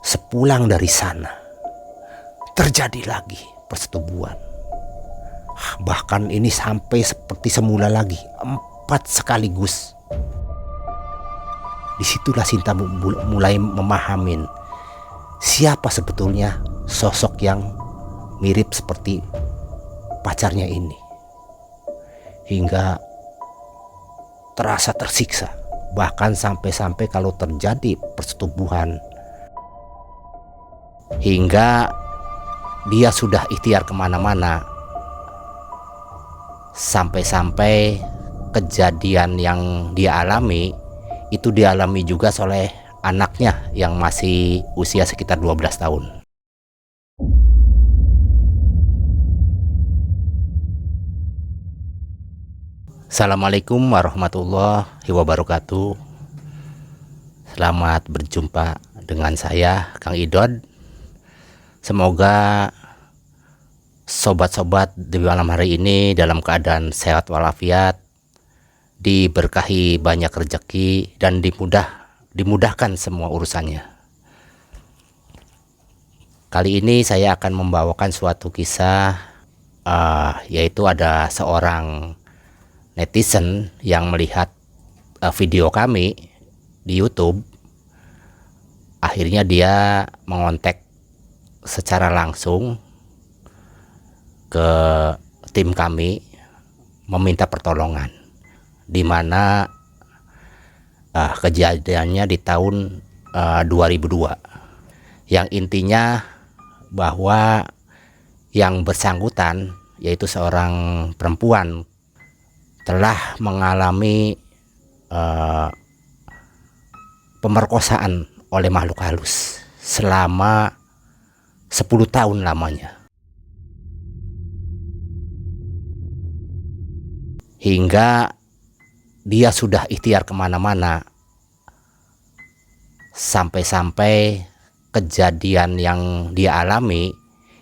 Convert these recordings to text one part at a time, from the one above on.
Sepulang dari sana, terjadi lagi persetubuhan. Bahkan ini sampai seperti semula lagi, 4 sekaligus. Disitulah Sinta mulai memahamin siapa sebetulnya sosok yang mirip seperti pacarnya ini. Hingga terasa tersiksa. Bahkan sampai-sampai kalau terjadi persetubuhan, hingga dia sudah ikhtiar kemana-mana, sampai-sampai kejadian yang dia alami itu dialami juga oleh anaknya yang masih usia sekitar 12 tahun. Assalamualaikum warahmatullahi wabarakatuh. Selamat berjumpa dengan saya, Kang Idod. Semoga sobat-sobat di malam hari ini dalam keadaan sehat walafiat, diberkahi banyak rezeki, dan dimudahkan semua urusannya. Kali ini saya akan membawakan suatu kisah, yaitu ada seorang netizen yang melihat video kami di YouTube. Akhirnya dia mengontak secara langsung ke tim kami meminta pertolongan, di mana kejadiannya di tahun 2002, yang intinya bahwa yang bersangkutan, yaitu seorang perempuan, telah mengalami pemerkosaan oleh makhluk halus selama 10 tahun lamanya. Hingga dia sudah ikhtiar kemana-mana, sampai-sampai kejadian yang dia alami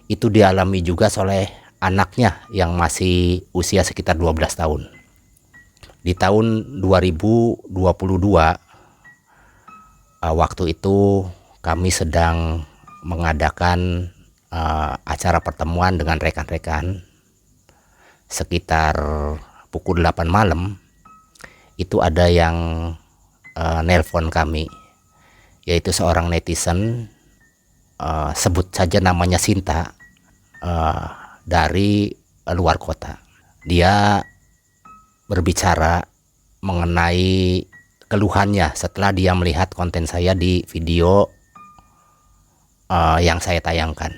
itu dialami juga oleh anaknya yang masih usia sekitar 12 tahun. Di tahun 2022, waktu itu kami sedang mengadakan acara pertemuan dengan rekan-rekan. Sekitar pukul 8 malam itu ada yang nelpon kami, yaitu seorang netizen, sebut saja namanya Sinta, dari luar kota. Dia berbicara mengenai keluhannya setelah dia melihat konten saya di video yang saya tayangkan.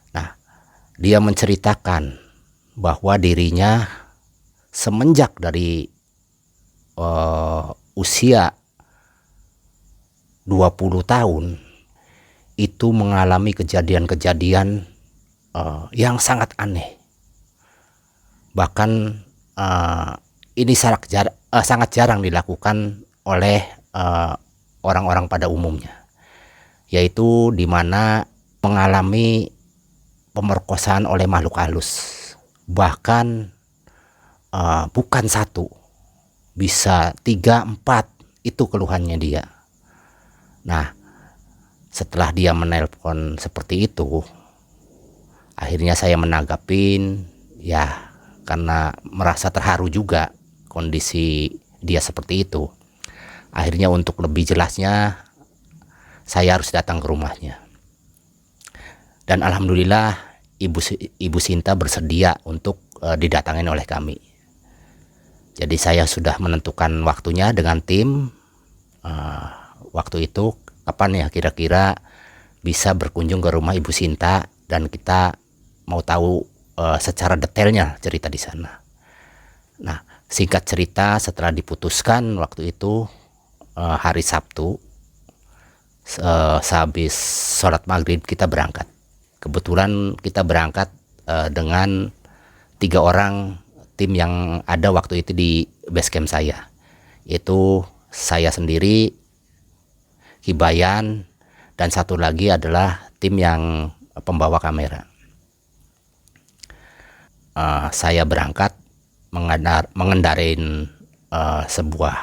Nah, dia menceritakan bahwa dirinya semenjak dari usia 20 tahun itu mengalami kejadian-kejadian yang sangat aneh. Bahkan ini sangat jarang dilakukan oleh orang-orang pada umumnya, yaitu dimana mengalami pemerkosaan oleh makhluk halus. Bahkan bukan 1, bisa 3, 4 itu keluhannya dia. Nah, setelah dia menelpon seperti itu, akhirnya saya menanggapin, ya, karena merasa terharu juga kondisi dia seperti itu. Akhirnya untuk lebih jelasnya, saya harus datang ke rumahnya. Dan alhamdulillah Ibu Sinta bersedia untuk didatangin oleh kami. Jadi saya sudah menentukan waktunya dengan tim. Waktu itu kapan ya kira-kira bisa berkunjung ke rumah Ibu Sinta, dan kita mau tahu secara detailnya cerita di sana. Nah, singkat cerita, setelah diputuskan waktu itu hari Sabtu, sehabis sholat maghrib kita berangkat. Kebetulan kita berangkat dengan 3 orang tim yang ada waktu itu di base camp saya, yaitu saya sendiri, Hibayan, dan satu lagi adalah tim yang pembawa kamera. Saya berangkat mengendarain sebuah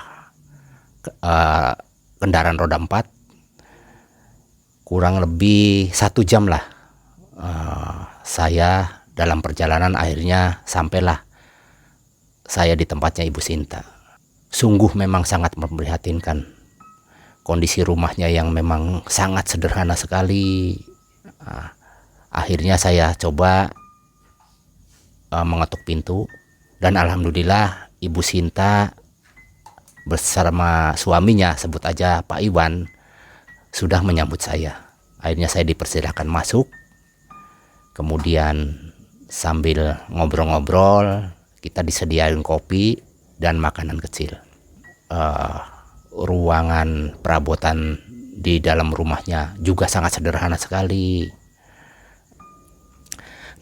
kendaraan roda 4 kurang lebih 1 jam lah saya dalam perjalanan akhirnya sampailah saya di tempatnya Ibu Sinta. Sungguh memang sangat memprihatinkan. Kondisi rumahnya yang memang sangat sederhana sekali. Akhirnya saya coba mengetuk pintu dan alhamdulillah Ibu Sinta bersama suaminya, sebut aja Pak Iwan, sudah menyambut saya. Akhirnya saya dipersilahkan masuk. Kemudian sambil ngobrol-ngobrol, kita disediain kopi dan makanan kecil. Ruangan perabotan di dalam rumahnya juga sangat sederhana sekali.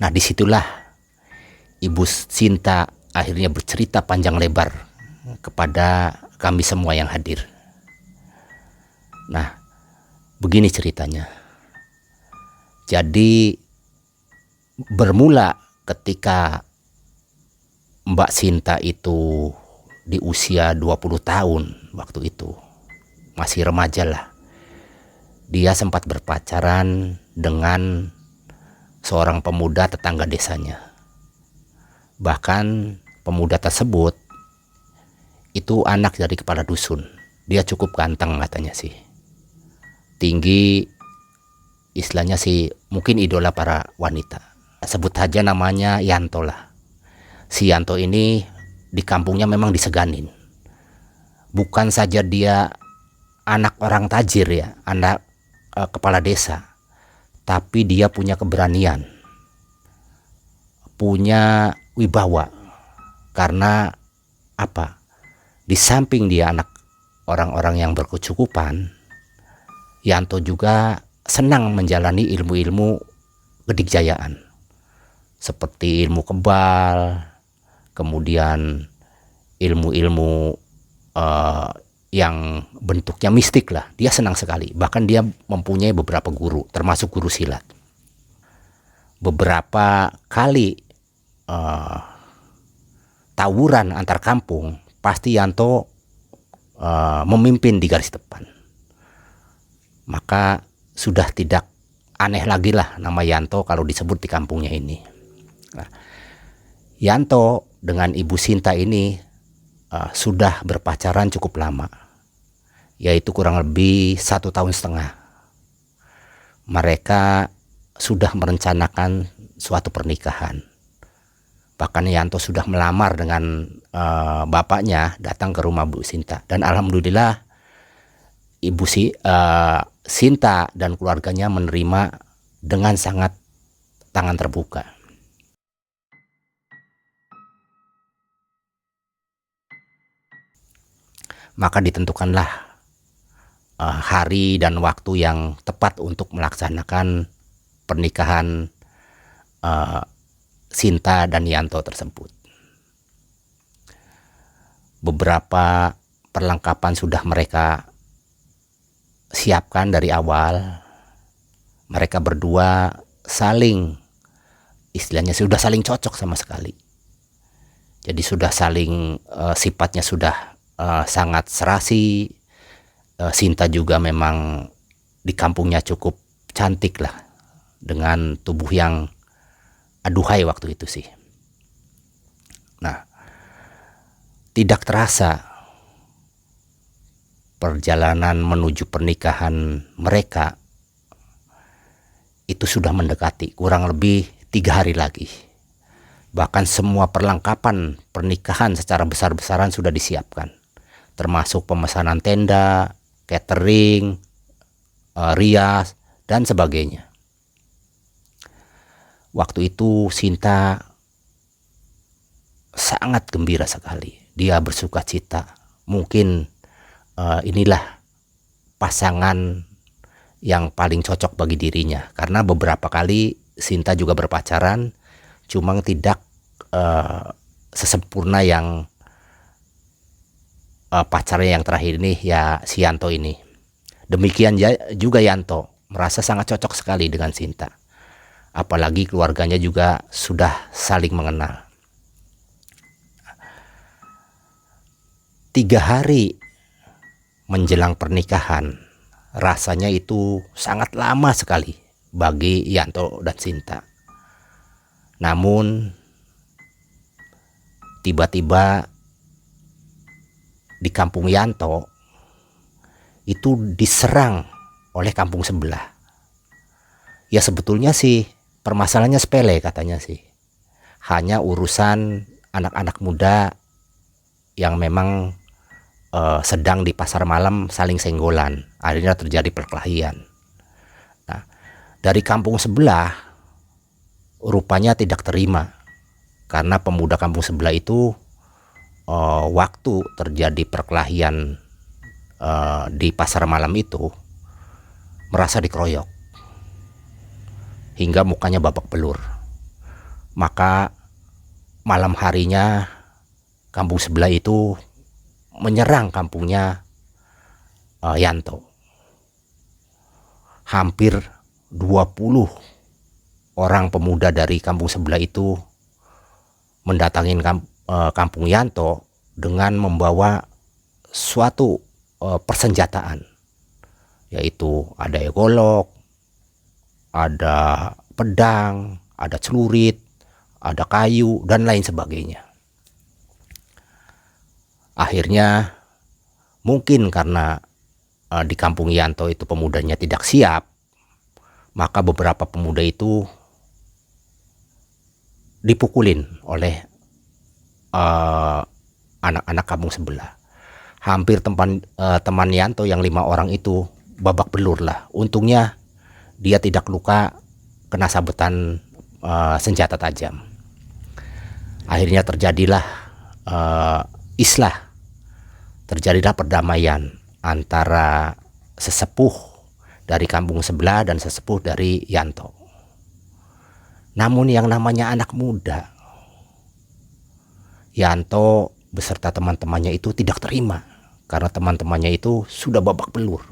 Nah, disitulah Ibu Sinta akhirnya bercerita panjang lebar kepada kami semua yang hadir. Nah, begini ceritanya. Jadi bermula ketika Mbak Sinta itu di usia 20 tahun waktu itu, masih remaja lah. Dia sempat berpacaran dengan seorang pemuda tetangga desanya. Bahkan pemuda tersebut itu anak dari kepala dusun. Dia cukup ganteng katanya sih. Tinggi, istilahnya sih mungkin idola para wanita. Sebut saja namanya Yanto lah. Si Yanto ini di kampungnya memang diseganin. Bukan saja dia anak orang tajir ya, anak kepala desa, tapi dia punya keberanian, punya wibawa. Karena apa? Di samping dia anak orang-orang yang berkecukupan, Yanto juga senang menjalani ilmu-ilmu kedikjayaan seperti ilmu kebal, kemudian ilmu-ilmu yang bentuknya mistik lah. Dia senang sekali. Bahkan dia mempunyai beberapa guru, termasuk guru silat. Beberapa kali tawuran antar kampung, pasti Yanto memimpin di garis depan. Maka sudah tidak aneh lagi lah nama Yanto kalau disebut di kampungnya ini. Nah, Yanto dengan Ibu Sinta ini sudah berpacaran cukup lama, yaitu kurang lebih 1,5 tahun. Mereka sudah merencanakan suatu pernikahan. Bahkan Yanto sudah melamar dengan bapaknya datang ke rumah Bu Sinta. Dan alhamdulillah Ibu Sinta dan keluarganya menerima dengan sangat tangan terbuka. Maka ditentukanlah hari dan waktu yang tepat untuk melaksanakan pernikahan Sinta dan Yanto tersebut. Beberapa perlengkapan sudah mereka siapkan dari awal. Mereka berdua saling, istilahnya sudah saling cocok sama sekali. Jadi sudah saling sifatnya sudah sangat serasi. Sinta juga memang di kampungnya cukup cantik lah, dengan tubuh yang aduhai waktu itu sih. Nah, tidak terasa perjalanan menuju pernikahan mereka itu sudah mendekati, kurang lebih 3 hari lagi. Bahkan semua perlengkapan pernikahan secara besar-besaran sudah disiapkan, termasuk pemesanan tenda, catering, rias, dan sebagainya. Waktu itu Sinta sangat gembira sekali. Dia bersuka cita. Mungkin inilah pasangan yang paling cocok bagi dirinya. Karena beberapa kali Sinta juga berpacaran, cuma tidak sesempurna yang pacarnya yang terakhir ini, ya si Yanto ini. Demikian juga Yanto merasa sangat cocok sekali dengan Sinta. Apalagi keluarganya juga sudah saling mengenal. 3 hari menjelang pernikahan, rasanya itu sangat lama sekali bagi Yanto dan Sinta. Namun tiba-tiba di kampung Yanto itu diserang oleh kampung sebelah. Ya sebetulnya sih permasalahannya sepele katanya sih. Hanya urusan anak-anak muda yang memang sedang di pasar malam saling senggolan. Akhirnya terjadi perkelahian. Nah, dari kampung sebelah rupanya tidak terima karena pemuda kampung sebelah itu waktu terjadi perkelahian di pasar malam itu merasa dikeroyok hingga mukanya babak belur. Maka malam harinya kampung sebelah itu menyerang kampungnya Yanto. Hampir 20 orang pemuda dari kampung sebelah itu mendatangi kampung Yanto dengan membawa suatu persenjataan, yaitu ada golok, ada pedang, ada celurit, ada kayu, dan lain sebagainya. Akhirnya mungkin karena di kampung Yanto itu pemudanya tidak siap, maka beberapa pemuda itu dipukulin oleh anak-anak kampung sebelah. Hampir teman Yanto yang 5 orang itu babak belur lah. Untungnya dia tidak luka kena sabetan senjata tajam. Akhirnya terjadilah islah, terjadilah perdamaian antara sesepuh dari kampung sebelah dan sesepuh dari Yanto. Namun yang namanya anak muda, Yanto beserta teman-temannya itu tidak terima karena teman-temannya itu sudah babak belur.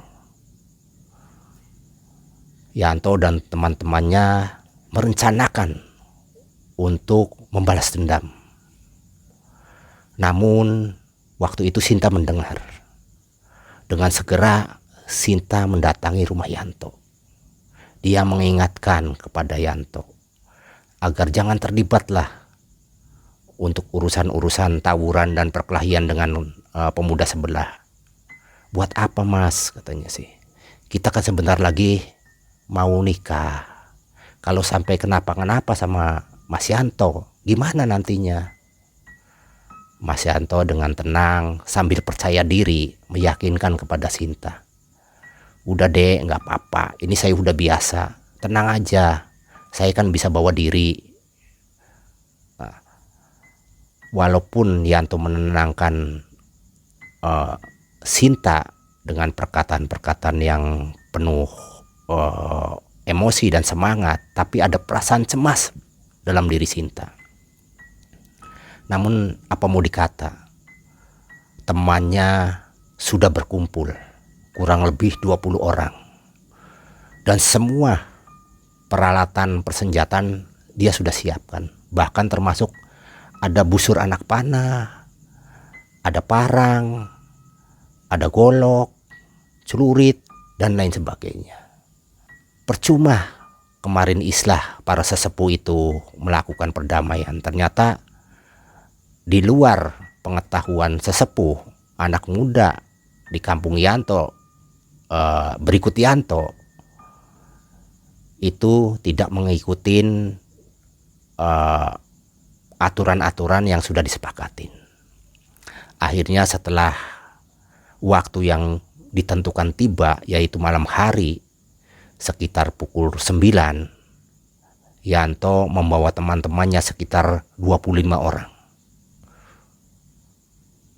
Yanto dan teman-temannya merencanakan untuk membalas dendam. Namun waktu itu Sinta mendengar. Dengan segera Sinta mendatangi rumah Yanto. Dia mengingatkan kepada Yanto agar jangan terlibatlah untuk urusan-urusan tawuran dan perkelahian dengan pemuda sebelah. Buat apa mas, katanya sih. Kita kan sebentar lagi mau nikah. Kalau sampai kenapa-kenapa sama Mas Yanto, gimana nantinya? Mas Yanto dengan tenang sambil percaya diri meyakinkan kepada Sinta. Udah deh, nggak apa-apa. Ini saya udah biasa. Tenang aja. Saya kan bisa bawa diri. Nah, walaupun Yanto menenangkan Sinta dengan perkataan-perkataan yang penuh emosi dan semangat, tapi ada perasaan cemas dalam diri Sinta. Namun apa mau dikata, temannya sudah berkumpul kurang lebih 20 orang. Dan semua peralatan persenjataan dia sudah siapkan. Bahkan termasuk ada busur anak panah, ada parang, ada golok, celurit, dan lain sebagainya. Percuma kemarin islah para sesepuh itu melakukan perdamaian. Ternyata di luar pengetahuan sesepuh, anak muda di kampung Yanto berikut Yanto itu tidak mengikuti aturan-aturan yang sudah disepakatin. Akhirnya setelah waktu yang ditentukan tiba, yaitu malam hari sekitar pukul 9, Yanto membawa teman-temannya sekitar 25 orang.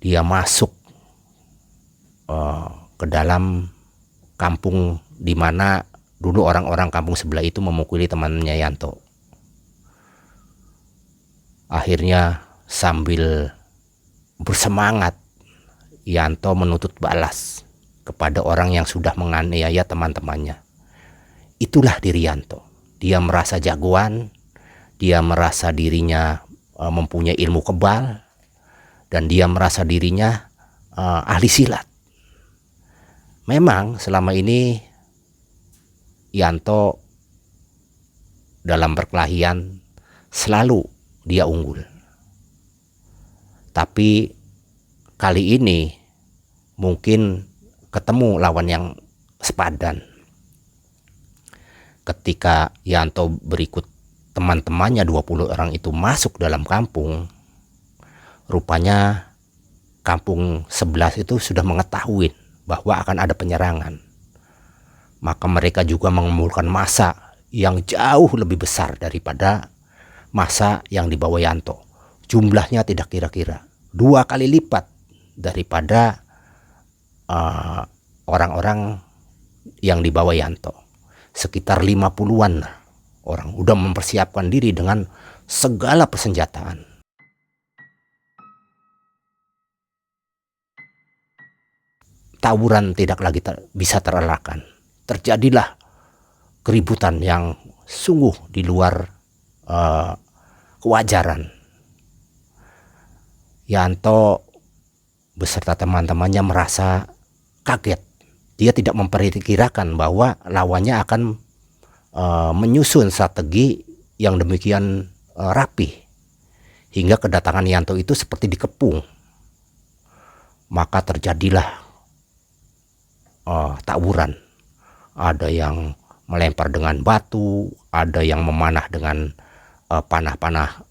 Dia masuk ke dalam kampung di mana dulu orang-orang kampung sebelah itu memukuli temannya Yanto. Akhirnya sambil bersemangat, Yanto menuntut balas kepada orang yang sudah menganiaya teman-temannya. Itulah diri Yanto. Dia merasa jagoan, dia merasa dirinya mempunyai ilmu kebal, dan dia merasa dirinya ahli silat. Memang selama ini Yanto dalam perkelahian selalu dia unggul. Tapi kali ini mungkin ketemu lawan yang sepadan. Ketika Yanto berikut teman-temannya 20 orang itu masuk dalam kampung, rupanya kampung sebelah itu sudah mengetahui bahwa akan ada penyerangan. Maka mereka juga mengumpulkan massa yang jauh lebih besar daripada massa yang dibawa Yanto. Jumlahnya tidak kira-kira 2 kali lipat daripada orang-orang yang dibawa Yanto. Sekitar 50-an orang udah mempersiapkan diri dengan segala persenjataan. Tawuran tidak lagi bisa terelakkan. Terjadilah keributan yang sungguh di luar kewajaran. Yanto beserta teman-temannya merasa kaget. Dia tidak memperkirakan bahwa lawannya akan menyusun strategi yang demikian rapi, hingga kedatangan Yanto itu seperti dikepung. Maka terjadilah tawuran. Ada yang melempar dengan batu, ada yang memanah dengan panah-panah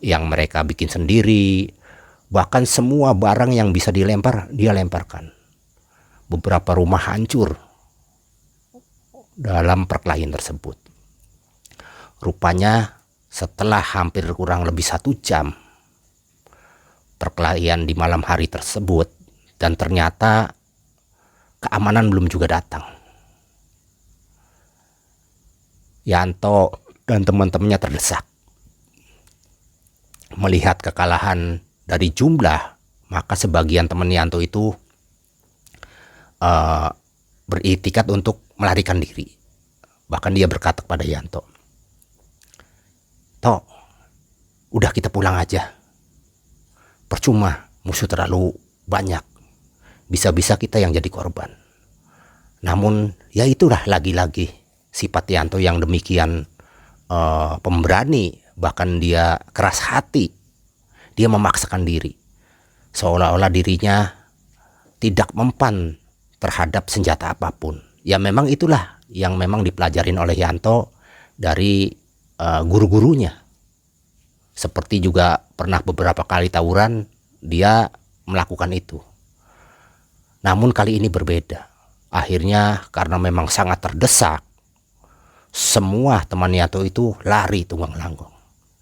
yang mereka bikin sendiri. Bahkan semua barang yang bisa dilempar, dia lemparkan. Beberapa rumah hancur dalam perkelahian tersebut. Rupanya setelah hampir kurang lebih 1 jam perkelahian di malam hari tersebut, dan ternyata keamanan belum juga datang. Yanto dan teman-temannya terdesak. Melihat kekalahan dari jumlah, maka sebagian teman Yanto itu beriktikat untuk melarikan diri. Bahkan dia berkata kepada Yanto, "Toh, udah kita pulang aja. Percuma, musuh terlalu banyak. Bisa-bisa kita yang jadi korban." Namun ya itulah lagi-lagi sifat Yanto yang demikian pemberani, bahkan dia keras hati. Dia memaksakan diri, seolah-olah dirinya tidak mempan terhadap senjata apapun. Ya memang itulah yang memang dipelajarin oleh Yanto dari guru-gurunya. Seperti juga pernah beberapa kali tawuran dia melakukan itu. Namun kali ini berbeda. Akhirnya karena memang sangat terdesak, semua teman Yanto itu lari tunggang langgang.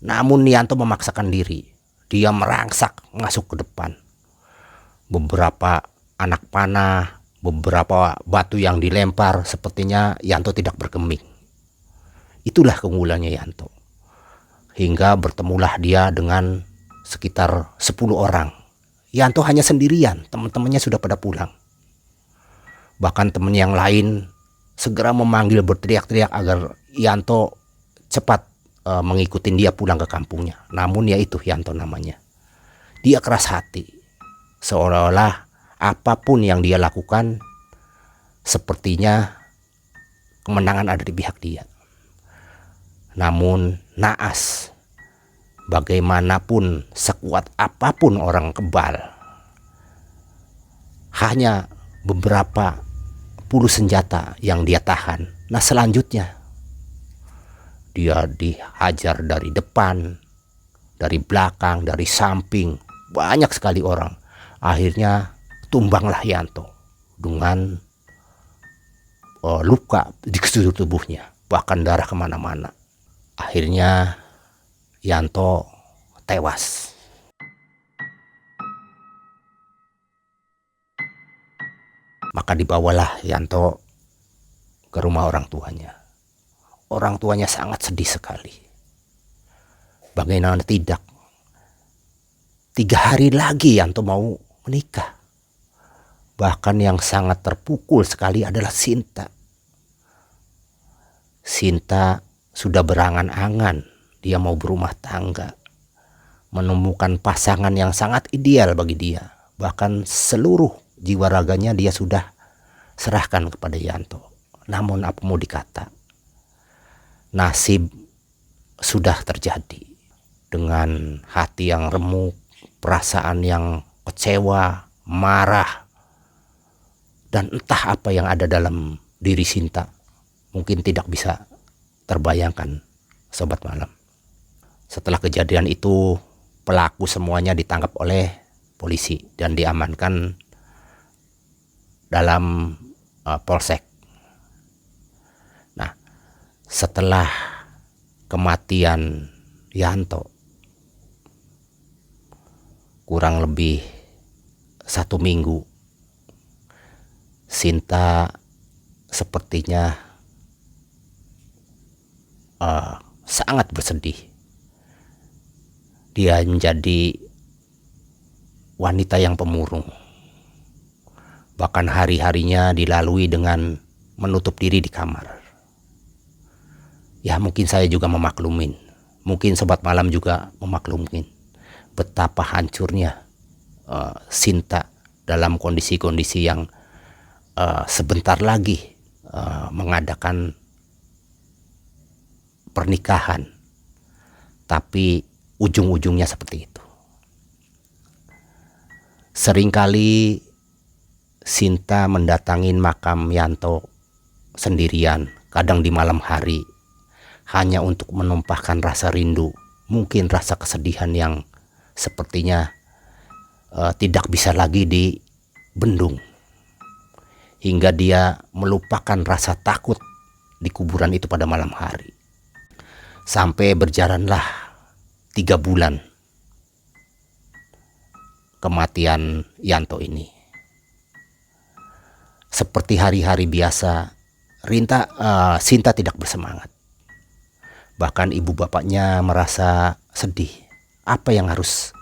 Namun Yanto memaksakan diri. Dia merangsak masuk ke depan. Beberapa anak panah, beberapa batu yang dilempar, sepertinya Yanto tidak bergeming. Itulah keunggulannya Yanto. Hingga bertemulah dia dengan sekitar 10 orang. Yanto hanya sendirian, teman-temannya sudah pada pulang. Bahkan teman yang lain segera memanggil, berteriak-teriak agar Yanto cepat mengikuti dia pulang ke kampungnya. Namun ya itu Yanto namanya. Dia keras hati. Seolah-olah apapun yang dia lakukan sepertinya kemenangan ada di pihak dia. Namun naas, bagaimanapun sekuat apapun orang kebal, hanya beberapa puluh senjata yang dia tahan. Nah selanjutnya dia dihajar dari depan, dari belakang, dari samping, banyak sekali orang. Akhirnya tumbanglah Yanto dengan luka di seluruh tubuhnya, bahkan darah kemana-mana. Akhirnya Yanto tewas. Maka dibawalah Yanto ke rumah orang tuanya. Orang tuanya sangat sedih sekali. Bagaimana tidak? 3 hari lagi Yanto mau menikah. Bahkan yang sangat terpukul sekali adalah Sinta. Sinta sudah berangan-angan. Dia mau berumah tangga. Menemukan pasangan yang sangat ideal bagi dia. Bahkan seluruh jiwa raganya dia sudah serahkan kepada Yanto. Namun apa mau dikata, nasib sudah terjadi. Dengan hati yang remuk, perasaan yang kecewa, marah, dan entah apa yang ada dalam diri Sinta, mungkin tidak bisa terbayangkan, Sobat Malam. Setelah kejadian itu, pelaku semuanya ditangkap oleh polisi dan diamankan dalam polsek. Nah, setelah kematian Yanto, kurang lebih 1 minggu, Sinta sepertinya sangat bersedih. Dia menjadi wanita yang pemurung. Bahkan hari-harinya dilalui dengan menutup diri di kamar. Ya, mungkin saya juga memaklumin. Mungkin Sobat Malam juga memaklumin betapa hancurnya Sinta dalam kondisi-kondisi yang sebentar lagi mengadakan pernikahan, tapi ujung-ujungnya seperti itu. Seringkali Sinta mendatangi makam Yanto sendirian, kadang di malam hari, hanya untuk menumpahkan rasa rindu, mungkin rasa kesedihan yang sepertinya tidak bisa lagi dibendung, hingga dia melupakan rasa takut di kuburan itu pada malam hari. Sampai berjalanlah 3 bulan kematian Yanto ini. Seperti hari-hari biasa, Sinta tidak bersemangat. Bahkan ibu bapaknya merasa sedih. Apa yang harus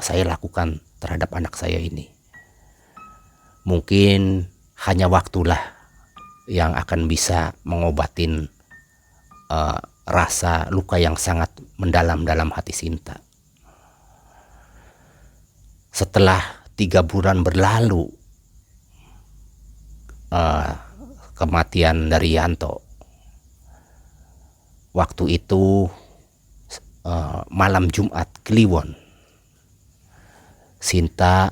saya lakukan terhadap anak saya ini? Mungkin hanya waktulah yang akan bisa mengobatin rasa luka yang sangat mendalam dalam hati Sinta. Setelah 3 bulan berlalu kematian dari Yanto, waktu itu malam Jumat Kliwon, Sinta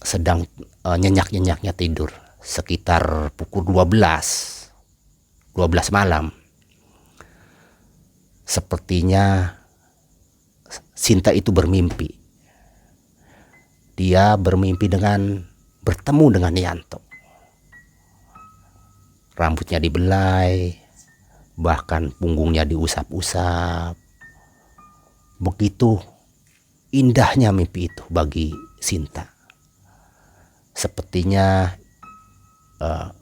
sedang nyenyak-nyenyaknya tidur sekitar pukul 12 malam. Sepertinya Sinta itu bermimpi. Dia bermimpi dengan bertemu dengan Yanto. Rambutnya dibelai, bahkan punggungnya diusap-usap. Begitu indahnya mimpi itu bagi Sinta. Sepertinya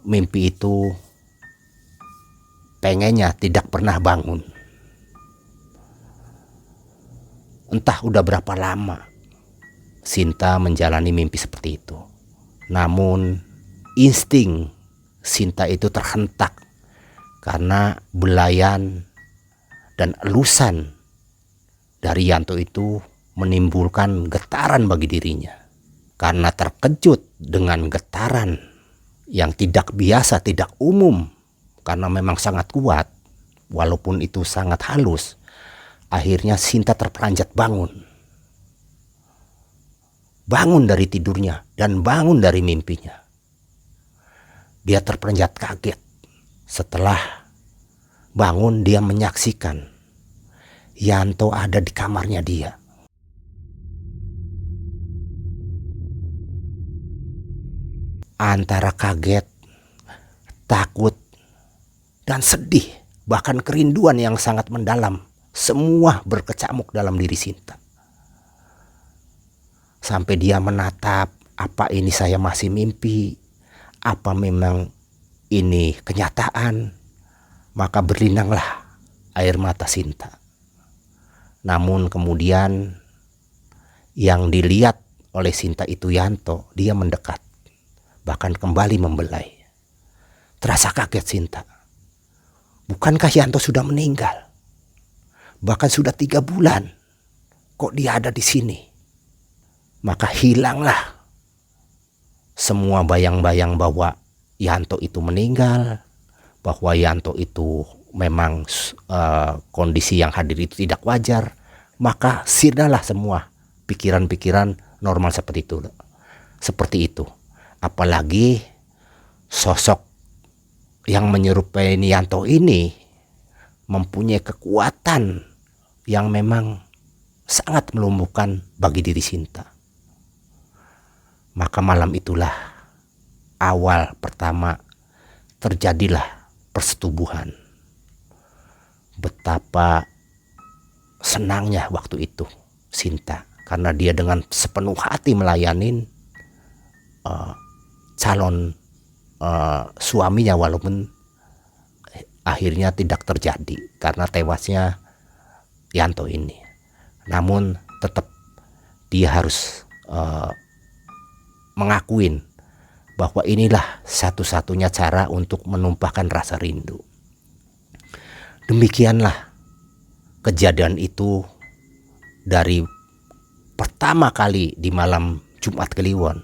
mimpi itu pengennya tidak pernah bangun. Entah udah berapa lama Sinta menjalani mimpi seperti itu. Namun insting Sinta itu terhentak karena belayan dan elusan dari Yanto itu menimbulkan getaran bagi dirinya. Karena terkejut dengan getaran yang tidak biasa, tidak umum, karena memang sangat kuat, walaupun itu sangat halus, akhirnya Sinta terperanjat bangun. Bangun dari tidurnya dan bangun dari mimpinya. Dia terperanjat kaget. Setelah bangun, dia menyaksikan Yanto ada di kamarnya dia. Antara kaget, takut, dan sedih, bahkan kerinduan yang sangat mendalam, semua berkecamuk dalam diri Sinta. Sampai dia menatap, apa ini saya masih mimpi? Apa memang ini kenyataan? Maka berlinanglah air mata Sinta. Namun kemudian yang dilihat oleh Sinta itu Yanto, dia mendekat, bahkan kembali membelai. Terasa kaget Sinta. Bukankah Yanto sudah meninggal? Bahkan sudah 3 bulan. Kok dia ada di sini? Maka hilanglah semua bayang-bayang bahwa Yanto itu meninggal, bahwa Yanto itu memang kondisi yang hadir itu tidak wajar, maka sirnalah semua pikiran-pikiran normal seperti itu. Apalagi sosok yang menyerupai Yanto ini mempunyai kekuatan yang memang sangat melumpuhkan bagi diri Sinta. Maka malam itulah awal pertama terjadilah persetubuhan. Betapa senangnya waktu itu Sinta, karena dia dengan sepenuh hati melayanin calon suaminya, walaupun akhirnya tidak terjadi karena tewasnya Yanto ini. Namun tetap dia harus mengakuin bahwa inilah satu-satunya cara untuk menumpahkan rasa rindu. Demikianlah kejadian itu dari pertama kali di malam Jumat Kliwon,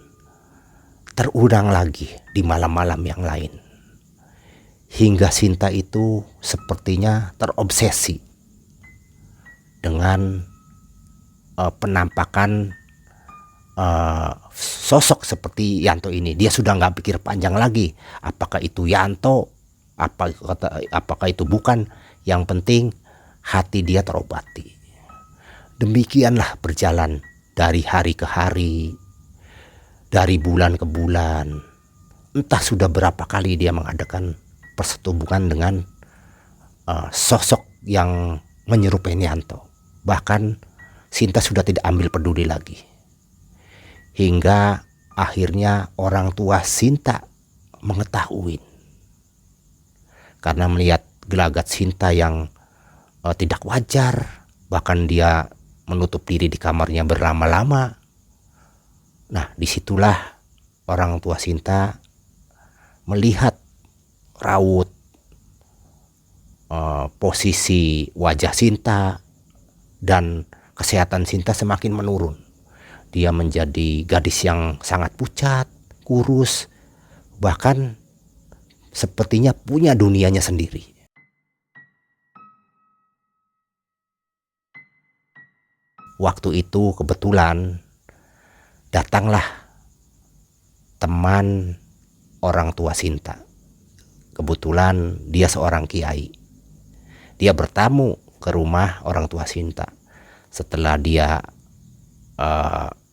terulang lagi di malam-malam yang lain. Hingga Sinta itu sepertinya terobsesi dengan penampakan sosok seperti Yanto ini. Dia sudah nggak pikir panjang lagi, apakah itu Yanto, apakah itu bukan. Yang penting hati dia terobati. Demikianlah berjalan dari hari ke hari, dari bulan ke bulan. Entah sudah berapa kali dia mengadakan persetubuhan dengan sosok yang menyerupai Yanto. Bahkan Sinta sudah tidak ambil peduli lagi. Hingga akhirnya orang tua Sinta mengetahui, karena melihat gelagat Sinta yang tidak wajar. Bahkan dia menutup diri di kamarnya berlama-lama. Nah, disitulah orang tua Sinta melihat raut posisi wajah Sinta dan kesehatan Sinta semakin menurun. Dia menjadi gadis yang sangat pucat, kurus, bahkan sepertinya punya dunianya sendiri. Waktu itu kebetulan datanglah teman orang tua Sinta. Kebetulan dia seorang kiai. Dia bertamu ke rumah orang tua Sinta. Setelah dia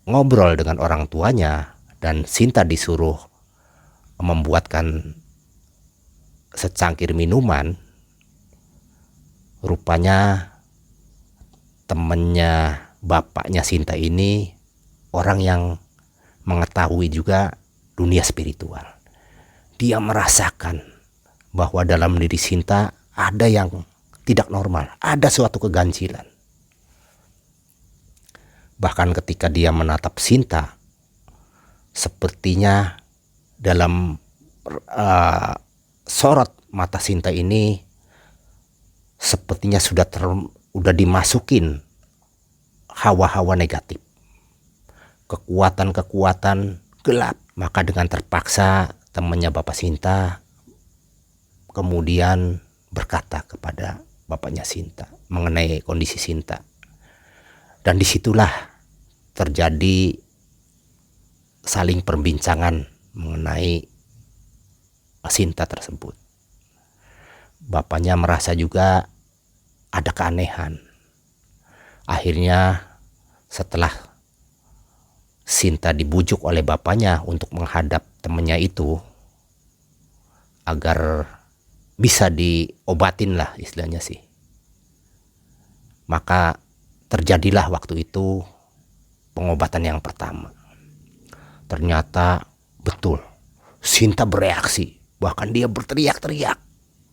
ngobrol dengan orang tuanya dan Sinta disuruh membuatkan secangkir minuman, rupanya temannya bapaknya Sinta ini orang yang mengetahui juga dunia spiritual. Dia merasakan bahwa dalam diri Sinta ada yang tidak normal, ada suatu keganjilan. Bahkan ketika dia menatap Sinta, sepertinya dalam sorot mata Sinta ini sepertinya sudah dimasukin hawa-hawa negatif, kekuatan-kekuatan gelap. Maka dengan terpaksa temannya Bapak Sinta kemudian berkata kepada bapaknya Sinta mengenai kondisi Sinta. Dan disitulah terjadi saling perbincangan mengenai Sinta tersebut. Bapaknya merasa juga ada keanehan. Akhirnya setelah Sinta dibujuk oleh bapaknya untuk menghadap temannya itu agar bisa diobatin lah istilahnya sih, maka terjadilah waktu itu pengobatan yang pertama. Ternyata betul Sinta bereaksi, bahkan dia berteriak-teriak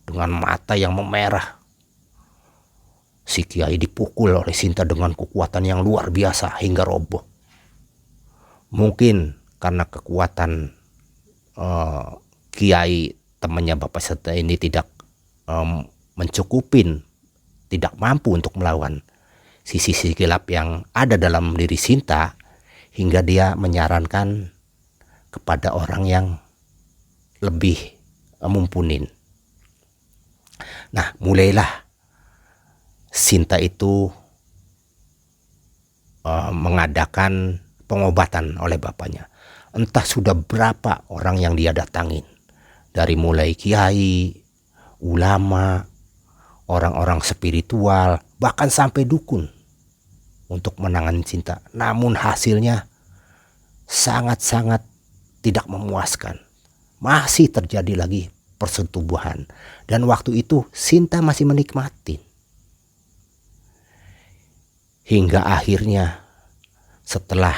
dengan mata yang memerah. Si kiai dipukul oleh Sinta dengan kekuatan yang luar biasa hingga roboh. Mungkin karena kekuatan kiai temannya Bapak Sinta ini tidak mencukupin, tidak mampu untuk melawan sisi-sisi gelap yang ada dalam diri Sinta, hingga dia menyarankan kepada orang yang lebih mumpunin. Nah, mulailah Sinta itu mengadakan pengobatan oleh bapaknya. Entah sudah berapa orang yang dia datangin, dari mulai kiai, ulama, orang-orang spiritual, bahkan sampai dukun untuk menangani Sinta. Namun hasilnya sangat-sangat tidak memuaskan. Masih terjadi lagi persetubuhan. Dan waktu itu Sinta masih menikmati. Hingga akhirnya setelah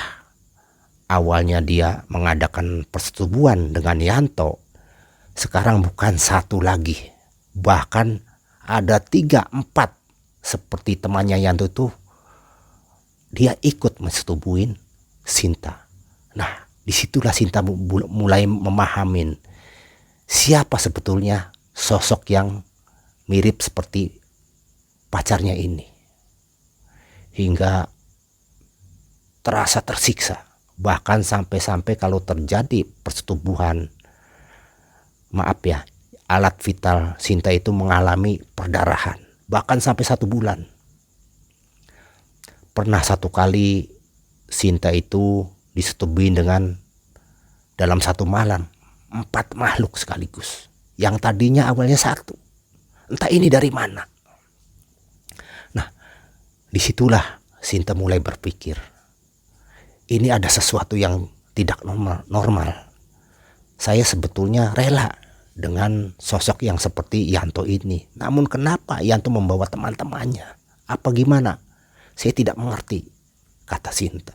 awalnya dia mengadakan persetubuhan dengan Yanto, sekarang bukan satu lagi, bahkan ada 3, 4 seperti temannya Yanto itu, dia ikut mensetubuhin Sinta. Nah, disitulah Sinta mulai memahamin siapa sebetulnya sosok yang mirip seperti pacarnya ini. Hingga terasa tersiksa. Bahkan sampai-sampai kalau terjadi persetubuhan, maaf ya, alat vital Sinta itu mengalami perdarahan. Bahkan sampai 1 bulan. Pernah 1 kali Sinta itu disetubuhin dengan dalam 1 malam 4 makhluk sekaligus. Yang tadinya awalnya 1. Entah ini dari mana. Nah, disitulah Sinta mulai berpikir, ini ada sesuatu yang tidak normal. Saya sebetulnya rela dengan sosok yang seperti Yanto ini. Namun kenapa Yanto membawa teman-temannya? Apa gimana? Saya tidak mengerti, kata Sinta.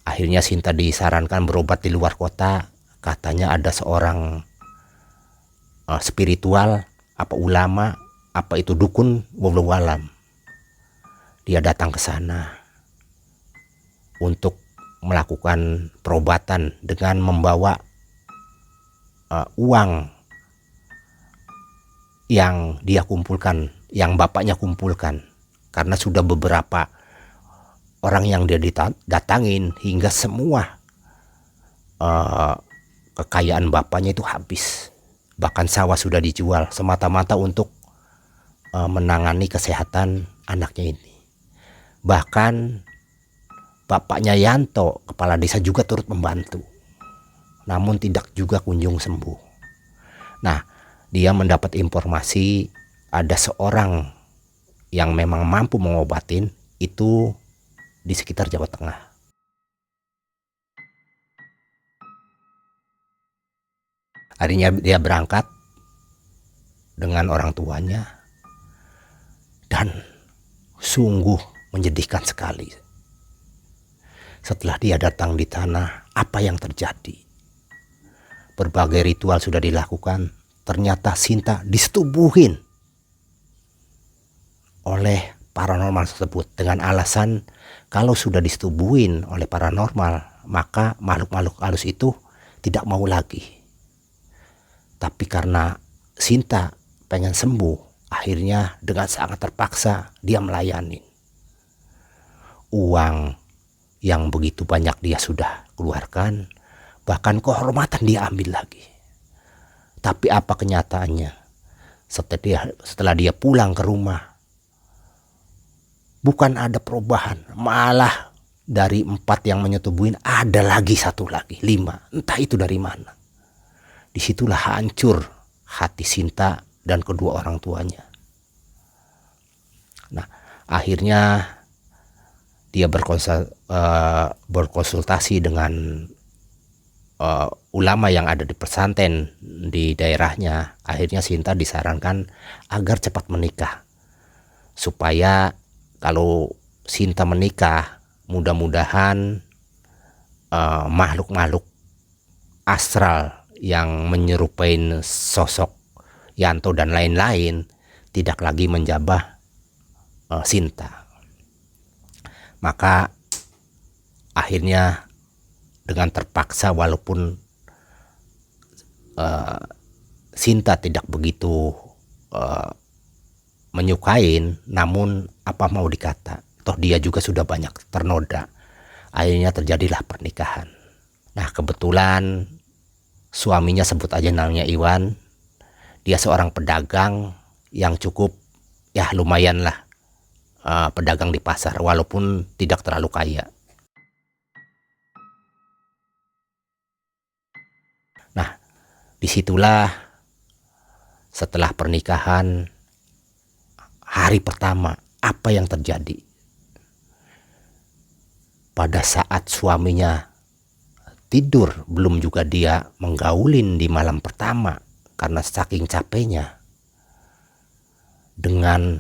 Akhirnya Sinta disarankan berobat di luar kota. Katanya ada seorang spiritual, apa ulama, apa itu dukun, wallahu alam. Dia datang ke sana untuk melakukan perobatan dengan membawa uang yang dia kumpulkan, yang bapaknya kumpulkan. Karena sudah beberapa orang yang dia datangin, hingga semua kekayaan bapaknya itu habis. Bahkan sawah sudah dijual semata-mata untuk menangani kesehatan anaknya ini. Bahkan bapaknya Yanto, kepala desa, juga turut membantu. Namun tidak juga kunjung sembuh. Nah, dia mendapat informasi ada seorang yang memang mampu mengobatin itu di sekitar Jawa Tengah. Akhirnya dia berangkat dengan orang tuanya, dan sungguh menyedihkan sekali. Setelah dia datang di tanah, apa yang terjadi? Berbagai ritual sudah dilakukan, ternyata Sinta disetubuhin oleh paranormal tersebut dengan alasan kalau sudah disetubuhin oleh paranormal, maka makhluk-makhluk halus itu tidak mau lagi. Tapi karena Sinta pengen sembuh, akhirnya dengan sangat terpaksa dia melayani. Uang yang begitu banyak dia sudah keluarkan, bahkan kehormatan dia ambil lagi. Tapi apa kenyataannya? Setelah dia pulang ke rumah, bukan ada perubahan, malah dari 4 yang menyetubuhin ada lagi 1 lagi, 5. Entah itu dari mana. Disitulah hancur hati Sinta dan kedua orang tuanya. Nah, akhirnya dia berkonsultasi dengan ulama yang ada di pesantren di daerahnya. Akhirnya Sinta disarankan agar cepat menikah, supaya kalau Sinta menikah, mudah-mudahan makhluk-makhluk astral yang menyerupai sosok Yanto dan lain-lain tidak lagi menjabah Sinta. Maka akhirnya dengan terpaksa, walaupun Sinta tidak begitu menyukain, namun apa mau dikata, toh dia juga sudah banyak ternoda. Akhirnya terjadilah pernikahan. Nah, kebetulan Suaminya sebut aja namanya Iwan. Dia seorang pedagang yang cukup ya lumayan lah, pedagang di pasar walaupun tidak terlalu kaya. Nah, disitulah setelah pernikahan hari pertama apa yang terjadi. Pada saat suaminya tidur, belum juga dia menggaulin di malam pertama karena saking capeknya, dengan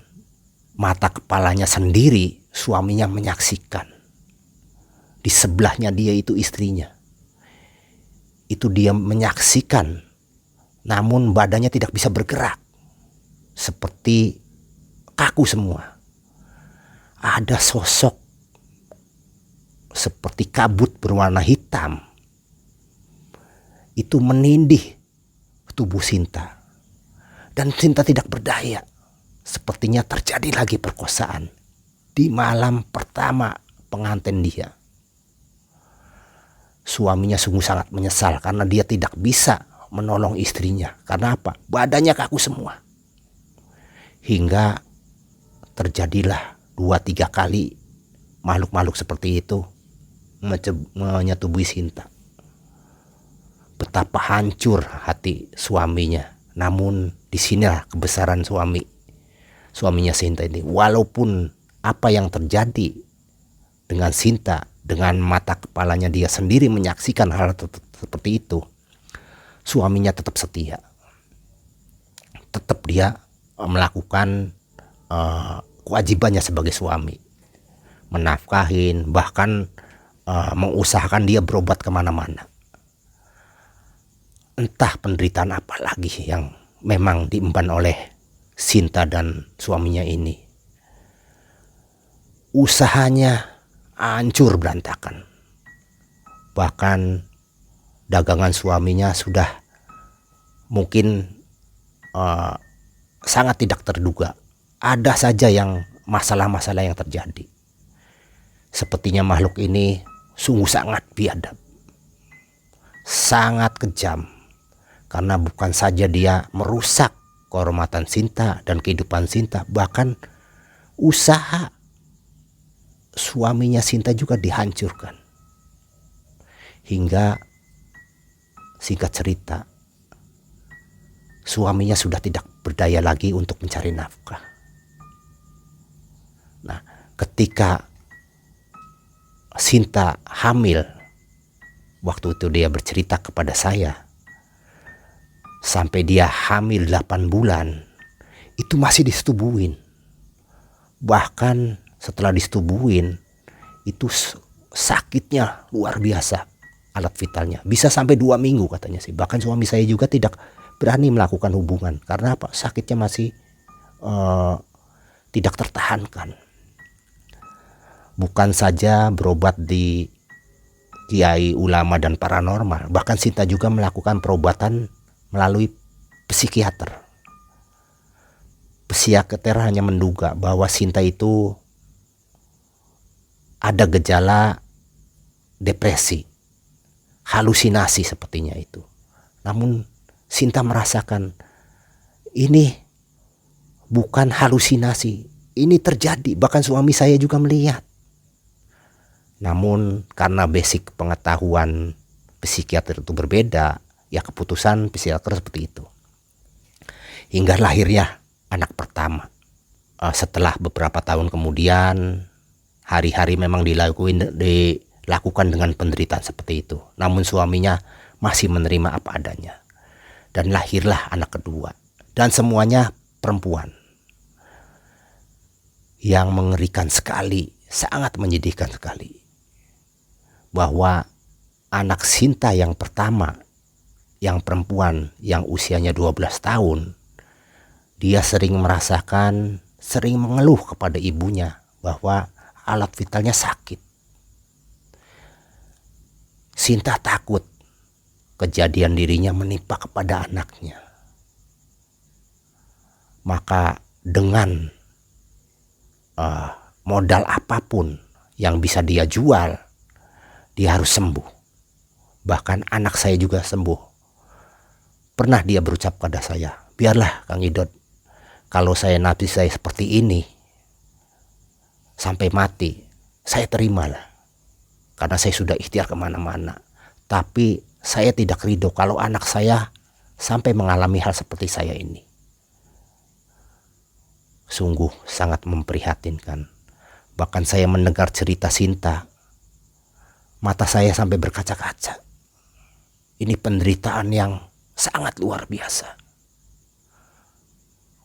mata kepalanya sendiri suaminya menyaksikan di sebelahnya dia itu istrinya. Itu dia menyaksikan, namun badannya tidak bisa bergerak, seperti kaku semua. Ada sosok seperti kabut berwarna hitam itu menindih tubuh Sinta, dan Sinta tidak berdaya. Sepertinya terjadi lagi perkosaan di malam pertama pengantin dia. Suaminya sungguh sangat menyesal karena dia tidak bisa menolong istrinya. Karena apa? Badannya kaku semua. Hingga terjadilah 2-3 kali makhluk-makhluk seperti itu menyetubuhi Sinta. Betapa hancur hati suaminya. Namun disinilah kebesaran suaminya Sinta ini. Walaupun apa yang terjadi dengan Sinta, dengan mata kepalanya dia sendiri menyaksikan hal seperti itu, suaminya tetap setia. Tetap dia melakukan kewajibannya sebagai suami, menafkahin, bahkan mengusahakan dia berobat kemana-mana. Entah penderitaan apa lagi yang memang diemban oleh Sinta dan suaminya ini. Usahanya hancur berantakan. Bahkan dagangan suaminya sudah mungkin sangat tidak terduga. Ada saja yang masalah-masalah yang terjadi. Sepertinya makhluk ini sungguh sangat biadab, sangat kejam. Karena bukan saja dia merusak kehormatan Sinta dan kehidupan Sinta, bahkan usaha suaminya Sinta juga dihancurkan. Hingga singkat cerita, suaminya sudah tidak berdaya lagi untuk mencari nafkah. Nah, ketika Sinta hamil, waktu itu dia bercerita kepada saya, sampai dia hamil 8 bulan, itu masih disetubuhin. Bahkan setelah disetubuhin, itu sakitnya luar biasa, alat vitalnya. Bisa sampai 2 minggu katanya sih. Bahkan suami saya juga tidak berani melakukan hubungan. Karena apa? Sakitnya masih tidak tertahankan. Bukan saja berobat di kiai, ulama, dan paranormal. Bahkan Sinta juga melakukan perobatan melalui psikiater. Psikiater hanya menduga bahwa Sinta itu ada gejala depresi, halusinasi sepertinya itu. Namun Sinta merasakan ini bukan halusinasi, ini terjadi. Bahkan suami saya juga melihat. Namun karena basic pengetahuan psikiater itu berbeda, ya keputusan psikiater seperti itu. Hingga lahirnya anak pertama. Setelah beberapa tahun kemudian, hari-hari memang dilakukan dengan penderitaan seperti itu. Namun suaminya masih menerima apa adanya. Dan lahirlah anak kedua. Dan semuanya perempuan. Yang mengerikan sekali, sangat menyedihkan sekali. Bahwa anak Sinta yang pertama, yang perempuan, yang usianya 12 tahun, dia sering merasakan, sering mengeluh kepada ibunya bahwa alat vitalnya sakit. Sinta takut kejadian dirinya menimpa kepada anaknya. Maka dengan modal apapun yang bisa dia jual, dia harus sembuh. Bahkan anak saya juga sembuh. Pernah dia berucap pada saya, biarlah Kang Idot, kalau saya nanti saya seperti ini sampai mati, saya terimalah, karena saya sudah ikhtiar kemana-mana. Tapi saya tidak ridho kalau anak saya sampai mengalami hal seperti saya ini. Sungguh sangat memprihatinkan. Bahkan saya mendengar cerita Sinta, mata saya sampai berkaca-kaca. Ini penderitaan yang sangat luar biasa.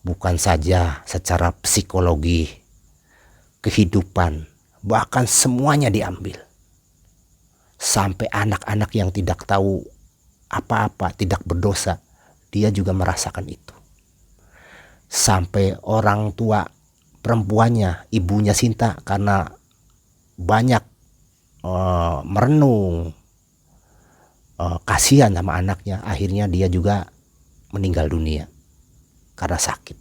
Bukan saja secara psikologi, kehidupan, bahkan semuanya diambil. Sampai anak-anak yang tidak tahu apa-apa, tidak berdosa, dia juga merasakan itu. Sampai orang tua perempuannya, ibunya Sinta, karena banyak merenung, kasihan sama anaknya, akhirnya dia juga meninggal dunia karena sakit.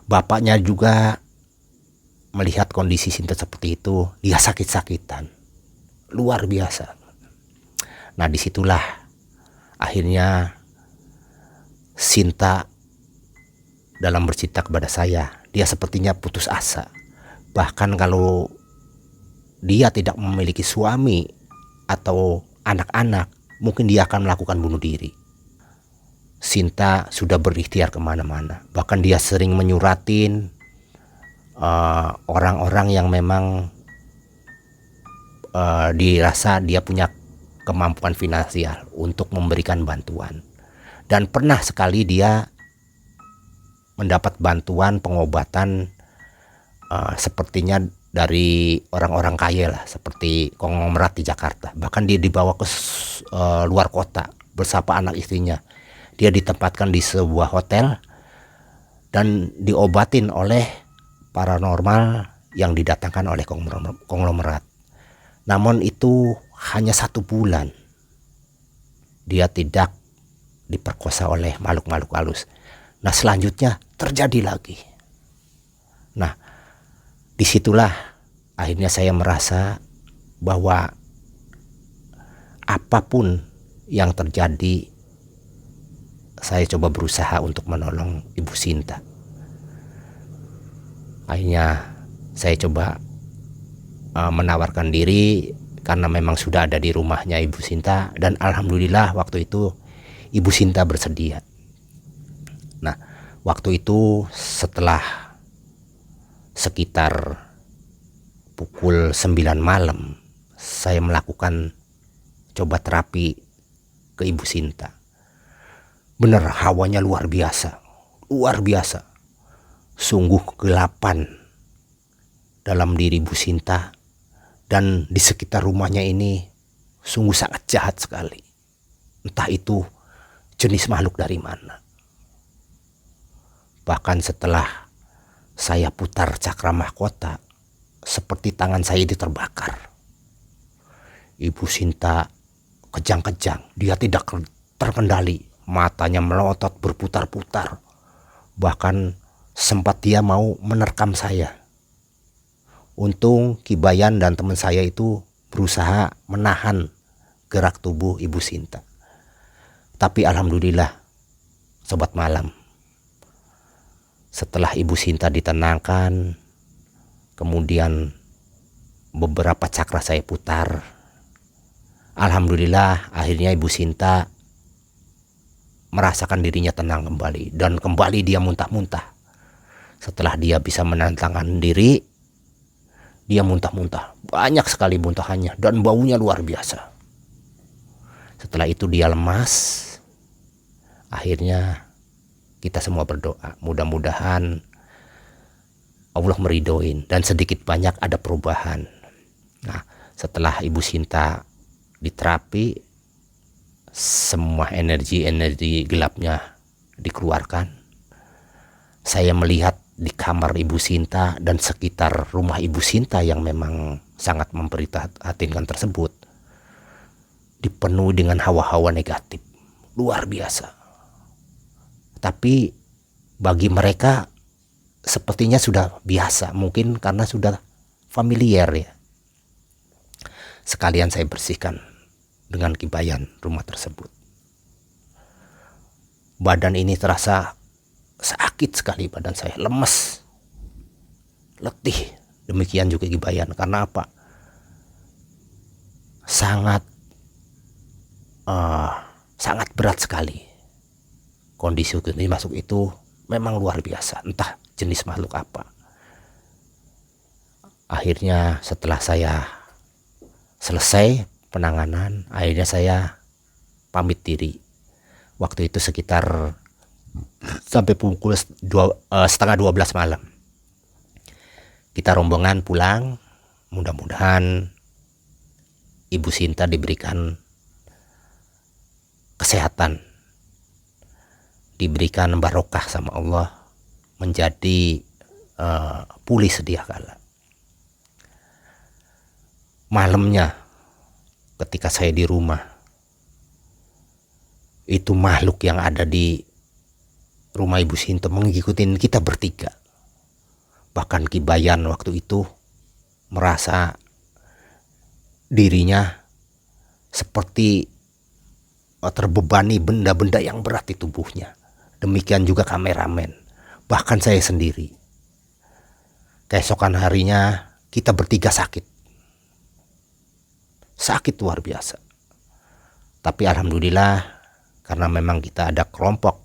Bapaknya juga melihat kondisi Sinta seperti itu, dia sakit-sakitan, luar biasa. Nah, disitulah akhirnya Sinta dalam bercerita kepada saya, dia sepertinya putus asa. Bahkan kalau dia tidak memiliki suami atau anak-anak, mungkin dia akan melakukan bunuh diri. Sinta sudah berikhtiar kemana-mana. Bahkan dia sering menyuratin orang-orang yang memang dirasa dia punya kemampuan finansial untuk memberikan bantuan. Dan pernah sekali dia mendapat bantuan pengobatan sepertinya dari orang-orang kaya lah, seperti konglomerat di Jakarta. Bahkan dia dibawa ke luar kota bersama anak istrinya. Dia ditempatkan di sebuah hotel dan diobatin oleh paranormal yang didatangkan oleh konglomerat. Namun itu hanya 1 bulan. Dia tidak diperkosa oleh makhluk-makhluk halus. Nah, selanjutnya terjadi lagi. Nah, disitulah akhirnya saya merasa bahwa apapun yang terjadi, saya coba berusaha untuk menolong Ibu Sinta. Akhirnya saya coba menawarkan diri karena memang sudah ada di rumahnya Ibu Sinta, dan alhamdulillah waktu itu Ibu Sinta bersedia. Nah, waktu itu setelah sekitar pukul 9 malam saya melakukan coba terapi ke Ibu Sinta. Bener, hawanya luar biasa, luar biasa. Sungguh kegelapan dalam diri Ibu Sinta, dan di sekitar rumahnya ini sungguh sangat jahat sekali. Entah itu jenis makhluk dari mana. Bahkan setelah saya putar cakra mahkota, seperti tangan saya itu terbakar. Ibu Sinta kejang-kejang, dia tidak terkendali. Matanya melotot berputar-putar. Bahkan sempat dia mau menerkam saya. Untung Kibayan dan teman saya itu berusaha menahan gerak tubuh Ibu Sinta. Tapi alhamdulillah, sobat malam, setelah Ibu Sinta ditenangkan, kemudian beberapa cakra saya putar, alhamdulillah akhirnya Ibu Sinta merasakan dirinya tenang kembali, dan kembali dia muntah-muntah. Setelah dia bisa menantangkan diri, dia muntah-muntah, banyak sekali muntahannya, dan baunya luar biasa. Setelah itu dia lemas. Akhirnya kita semua berdoa, mudah-mudahan Allah meridoin dan sedikit banyak ada perubahan. Nah, setelah Ibu Sinta diterapi, semua energi gelapnya dikeluarkan. Saya melihat di kamar Ibu Sinta dan sekitar rumah Ibu Sinta yang memang sangat memprihatinkan tersebut dipenuhi dengan hawa-hawa negatif, luar biasa. Tapi bagi mereka sepertinya sudah biasa, mungkin karena sudah familiar ya. Sekalian saya bersihkan dengan Kibayan rumah tersebut. badan ini terasa sakit sekali, badan saya lemes, letih. Demikian juga Gibayan. Karena apa? Sangat sangat berat sekali. Kondisi ini masuk itu memang luar biasa. Entah jenis makhluk apa. Akhirnya setelah saya selesai penanganan, akhirnya saya pamit diri. Waktu itu sekitar sampai pukul setengah 12 malam. Kita rombongan pulang. Mudah-mudahan Ibu Sinta diberikan kesehatan, diberikan barokah sama Allah, menjadi pulih sedia kala. Malamnya ketika saya di rumah, itu makhluk yang ada di rumah Ibu Sinta mengikuti kita bertiga. Bahkan Gibayan waktu itu merasa dirinya seperti terbebani benda-benda yang berat di tubuhnya. Demikian juga kameramen, bahkan saya sendiri. Keesokan harinya kita bertiga sakit luar biasa. Tapi alhamdulillah, karena memang kita ada kelompok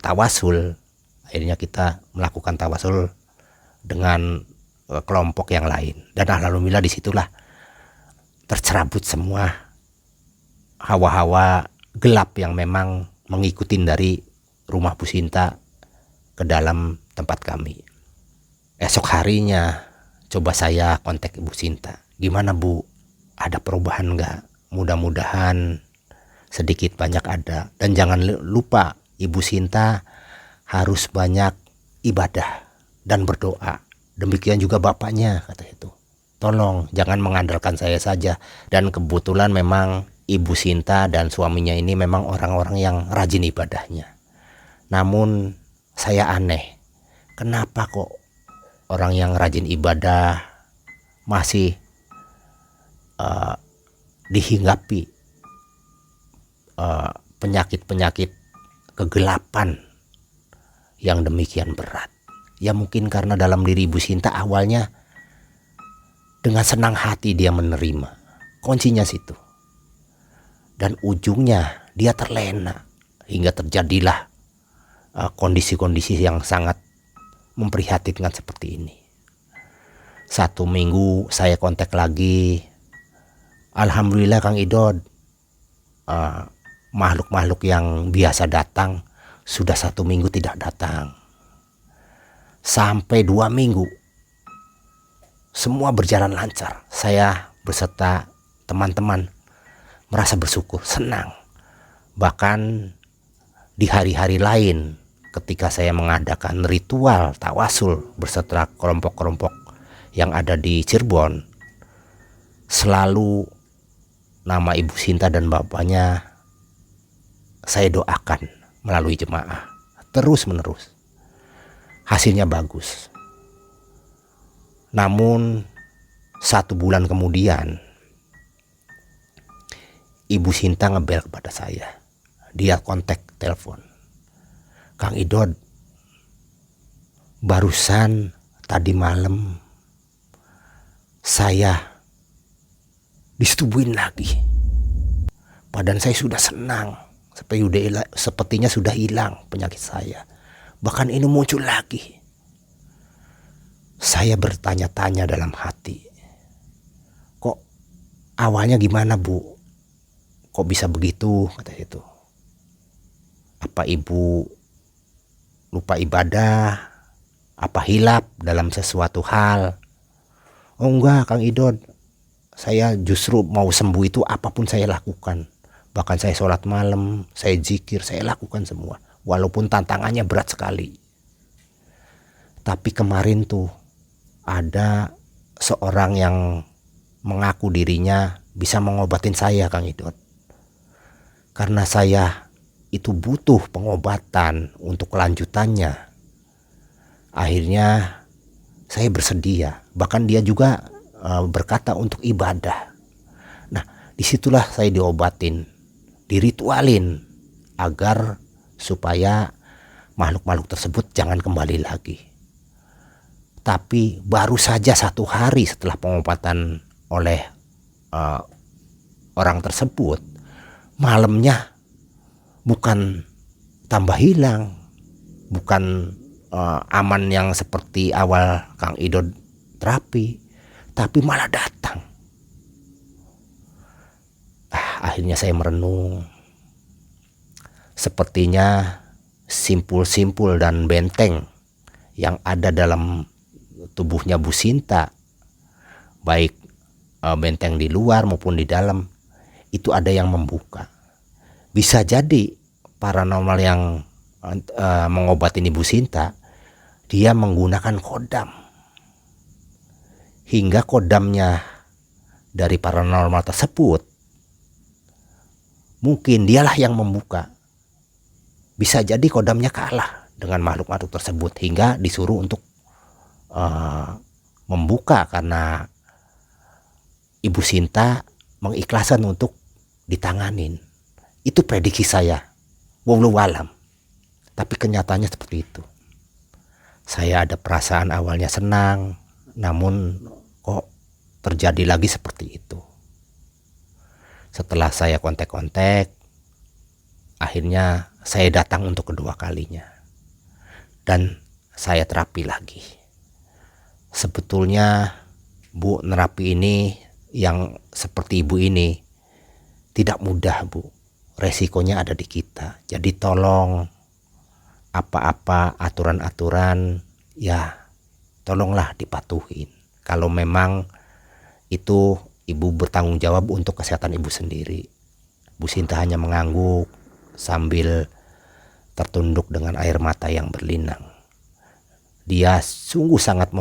tawasul, akhirnya kita melakukan tawasul dengan kelompok yang lain. Dan alhamdulillah disitulah tercerabut semua hawa-hawa gelap yang memang mengikuti dari rumah Bu Sinta ke dalam tempat kami. Esok harinya coba saya kontak Ibu Sinta. Gimana Bu? Ada perubahan enggak? Mudah-mudahan sedikit banyak ada. Dan jangan lupa Ibu Sinta harus banyak ibadah dan berdoa. Demikian juga bapaknya, kata itu. Tolong jangan mengandalkan saya saja. Dan kebetulan memang Ibu Sinta dan suaminya ini memang orang-orang yang rajin ibadahnya. Namun saya aneh, kenapa kok orang yang rajin ibadah masih dihinggapi penyakit-penyakit kegelapan yang demikian berat. Ya mungkin karena dalam diri Ibu Sinta awalnya dengan senang hati dia menerima. Kuncinya situ. Dan ujungnya dia terlena hingga terjadilah kondisi-kondisi yang sangat memprihatinkan seperti ini. 1 minggu saya kontak lagi. Alhamdulillah Kang Idod, makhluk-makhluk yang biasa datang sudah 1 minggu tidak datang. Sampai 2 minggu semua berjalan lancar. Saya beserta teman-teman merasa bersyukur, senang. Bahkan di hari-hari lain ketika saya mengadakan ritual tawasul beserta kelompok-kelompok yang ada di Cirebon, selalu nama Ibu Sinta dan bapaknya saya doakan melalui jemaah terus menerus. Hasilnya bagus. Namun 1 bulan kemudian Ibu Sinta ngebel kepada saya. Dia kontak telepon. Kang Idod, barusan tadi malam saya disetubuhin lagi. Badan saya sudah senang, sepertinya sudah hilang penyakit saya. Bahkan ini muncul lagi. Saya bertanya-tanya dalam hati, kok awalnya gimana Bu? Kok bisa begitu? Kata itu. Apa Ibu lupa ibadah? Apa hilap dalam sesuatu hal? Oh enggak Kang Idod, saya justru mau sembuh itu apapun saya lakukan. Bahkan saya sholat malam, saya zikir, saya lakukan semua. Walaupun tantangannya berat sekali. Tapi kemarin tuh ada seorang yang mengaku dirinya bisa mengobatin saya Kang Idod. Karena saya itu butuh pengobatan untuk kelanjutannya. Akhirnya saya bersedia. Bahkan dia juga berkata untuk ibadah. Nah disitulah saya diobatin, diritualin agar supaya makhluk-makhluk tersebut jangan kembali lagi. Tapi baru saja 1 hari setelah pengobatan oleh orang tersebut, malamnya bukan tambah hilang, bukan aman yang seperti awal Kang Ido terapi, tapi malah datang. Akhirnya saya merenung. Sepertinya simpul-simpul dan benteng yang ada dalam tubuhnya Bu Sinta, baik benteng di luar maupun di dalam, itu ada yang membuka. Bisa jadi paranormal yang mengobati Bu Sinta, dia menggunakan kodam, hingga kodamnya dari paranormal tersebut mungkin dialah yang membuka. Bisa jadi kodamnya kalah dengan makhluk-makhluk tersebut hingga disuruh untuk membuka karena Ibu Sinta mengikhlaskan untuk ditanganin. Itu prediksi saya, wallahu alam. Tapi kenyataannya seperti itu. Saya ada perasaan awalnya senang, namun kok terjadi lagi seperti itu. Setelah saya kontak-kontak, akhirnya saya datang untuk kedua kalinya. Dan saya terapi lagi. Sebetulnya Bu, nerapi ini yang seperti Ibu ini tidak mudah, Bu. Resikonya ada di kita. Jadi tolong apa-apa aturan-aturan ya tolonglah dipatuhin. Kalau memang itu Ibu bertanggung jawab untuk kesehatan Ibu sendiri. Bu Sinta hanya mengangguk sambil tertunduk dengan air mata yang berlinang. Dia sungguh sangat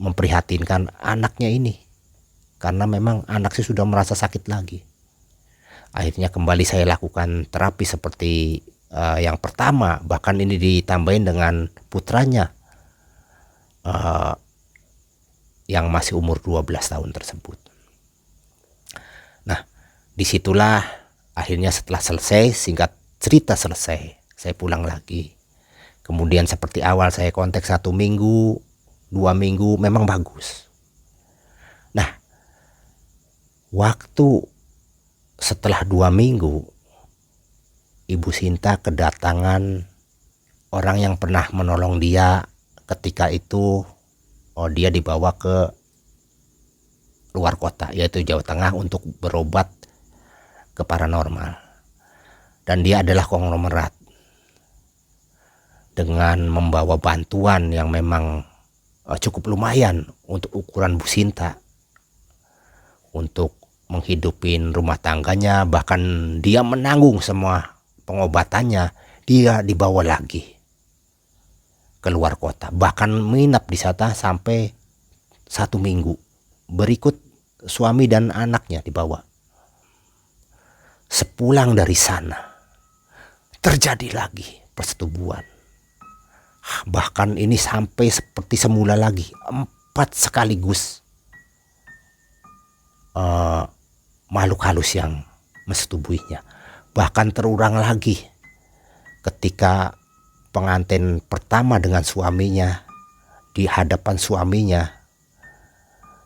memprihatinkan anaknya ini, karena memang anaknya sudah merasa sakit lagi. Akhirnya kembali saya lakukan terapi seperti yang pertama, bahkan ini ditambahin dengan putranya yang masih umur 12 tahun tersebut. Nah, disitulah akhirnya setelah selesai, singkat cerita selesai, saya pulang lagi. Kemudian seperti awal saya kontak 1 minggu, 2 minggu memang bagus. Nah, waktu setelah 2 minggu, Ibu Sinta kedatangan orang yang pernah menolong dia ketika itu. Dia dibawa ke luar kota, yaitu Jawa Tengah, untuk berobat ke paranormal. Dan dia adalah konglomerat dengan membawa bantuan yang memang cukup lumayan untuk ukuran Bu Sinta, untuk menghidupin rumah tangganya. Bahkan dia menanggung semua pengobatannya. Dia dibawa lagi ke luar kota, bahkan menginap di sana sampai 1 minggu. Berikut suami dan anaknya dibawa. Sepulang dari sana terjadi lagi persetubuhan. Bahkan ini sampai seperti semula lagi, 4 sekaligus makhluk halus yang mensetubuhinya. Bahkan terulang lagi ketika pengantin pertama dengan suaminya, di hadapan suaminya,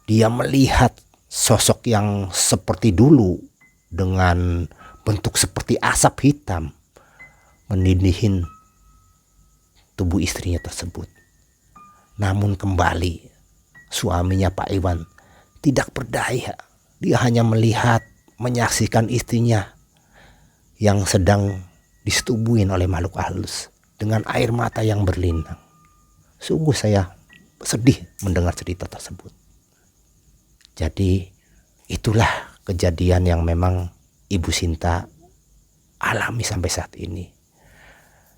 dia melihat sosok yang seperti dulu dengan bentuk seperti asap hitam menindihin tubuh istrinya tersebut. Namun kembali suaminya Pak Iwan tidak berdaya. Dia hanya melihat, menyaksikan istrinya yang sedang disetubuhin oleh makhluk halus dengan air mata yang berlinang. Sungguh saya sedih mendengar cerita tersebut. Jadi itulah kejadian yang memang Ibu Sinta alami sampai saat ini.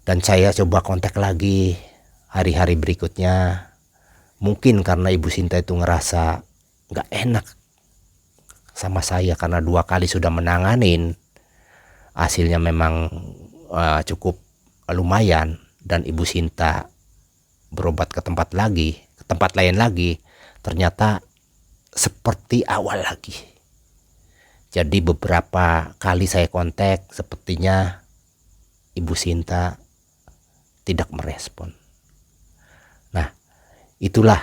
Dan saya coba kontak lagi hari-hari berikutnya. Mungkin karena Ibu Sinta itu ngerasa gak enak sama saya karena 2 kali sudah menanganin. Hasilnya memang cukup lumayan. Dan Ibu Sinta berobat ke tempat lain lagi. Ternyata seperti awal lagi. Jadi beberapa kali saya kontak, sepertinya Ibu Sinta tidak merespon. Nah, itulah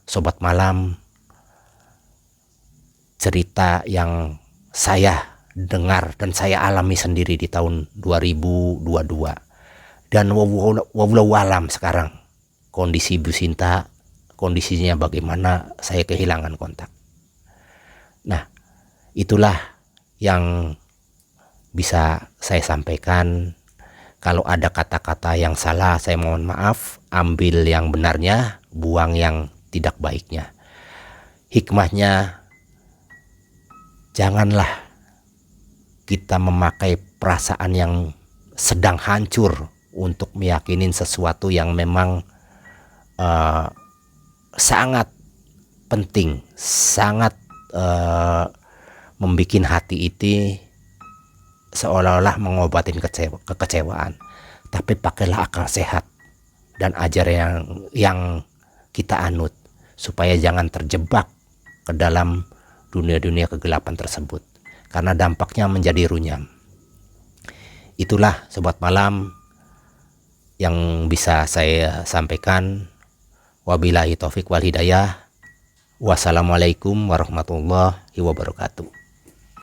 Sobat Malam, cerita yang saya dengar dan saya alami sendiri di tahun 2022. Dan wallahu alam sekarang kondisi Bu Sinta, kondisinya bagaimana, saya kehilangan kontak. Nah, itulah yang bisa saya sampaikan. Kalau ada kata-kata yang salah, saya mohon maaf. Ambil yang benarnya, buang yang tidak baiknya. Hikmahnya, janganlah kita memakai perasaan yang sedang hancur untuk meyakinin sesuatu yang memang sangat penting, sangat membikin hati itu seolah-olah mengobatin kekecewaan. Tapi pakailah akal sehat dan ajar yang kita anut, supaya jangan terjebak ke dalam dunia-dunia kegelapan tersebut, karena dampaknya menjadi runyam. Itulah Sobat Malam yang bisa saya sampaikan. Wabillahi taufik wal hidayah. Wassalamualaikum warahmatullahi wabarakatuh.